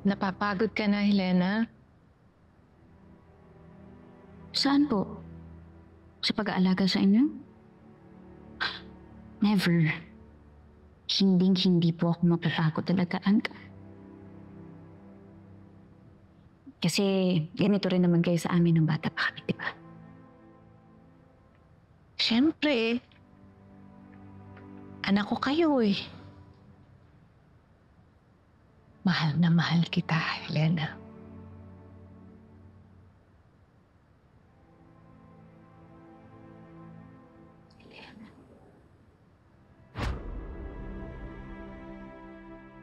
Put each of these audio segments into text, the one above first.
Napapagod ka na, Helena? Saan po? Sa pag-aalaga sa inyo? Never. Hindi po ako mapapagod talagaan ka. Kasi ganito rin naman kayo sa amin ng bata pa kami, di ba? Siyempre, anak ko kayo eh. Mahal na mahal kita, Helena.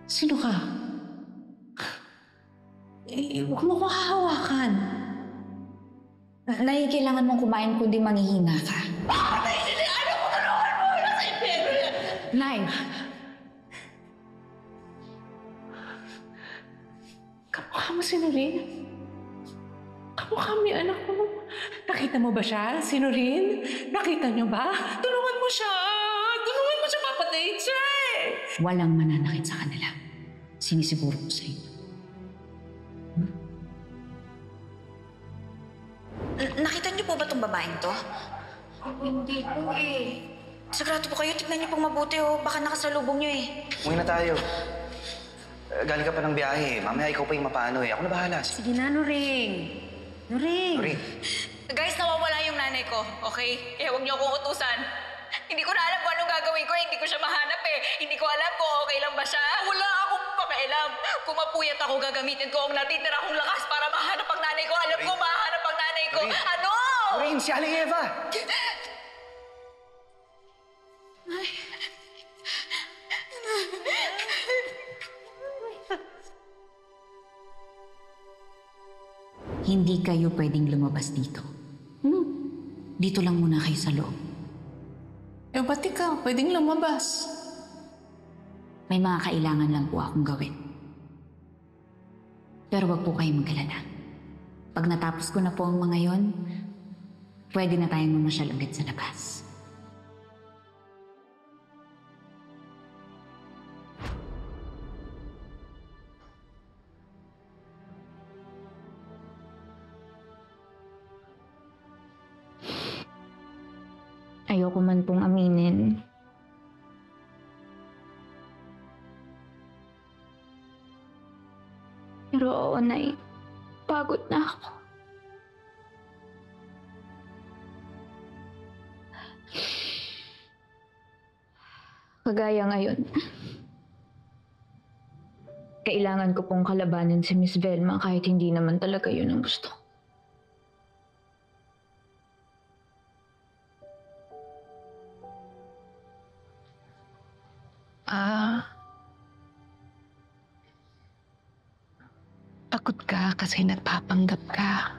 Sino ka? Huwag mo ko hahawakan. Nay, kailangan mong kumain kundi manghihinga ka. Ano ko tulungan mo? Nasa impero yan! Nay! Kamukha mo si Noreen? Kamukha mo yung anak ko. Nakita mo ba siya, si Noreen? Nakita niyo ba? Tulungan mo siya! Tulungan mo siya, papatayin siya eh! Walang mananakit sa kanila. Sinisiguro ko sa inyo. Nakita niyo po ba itong babaeng to? Hindi po eh. Sigurado po kayo, tignan niyo pong mabuti oh. Baka nakasalubong niyo eh. Umuwi na tayo. Galing ka pa ng biyahe. Mamaya ikaw pa yung mapaano eh. Ako na bahala. Sige na, Nuring. Nuring. Sorry. Guys, nawawala yung nanay ko, okay? Kaya huwag niyo akong utusan. Hindi ko na alam kung anong gagawin ko, hindi ko siya mahanap eh. Hindi ko alam kung okay lang ba siya. Wala akong pakialam. Kung mapuyat ako, gagamitin ko ang natitira kong lakas para mahanap ang nanay ko. Alam ko, mahanap ang nanay ko. Marie. Ano? Maureen, si Aling Eva! Hindi kayo pwedeng lumabas dito. Dito lang muna kayo sa loob. Eh, ba't ikaw? Pwedeng lumabas. May mga kailangan lang po akong gawin. Pero wag po kayong mag-alala. Pag natapos ko na po ang mga yon, pwede na tayong mamasyal ulit sa labas. Ayoko man pong aminin. Pero oo, Nay. Pagod na ako. Kagaya ngayon. Kailangan ko pong kalabanin si Miss Velma kahit hindi naman talaga yun ang gusto ko. Pagod ka kasi nagpapanggap ka.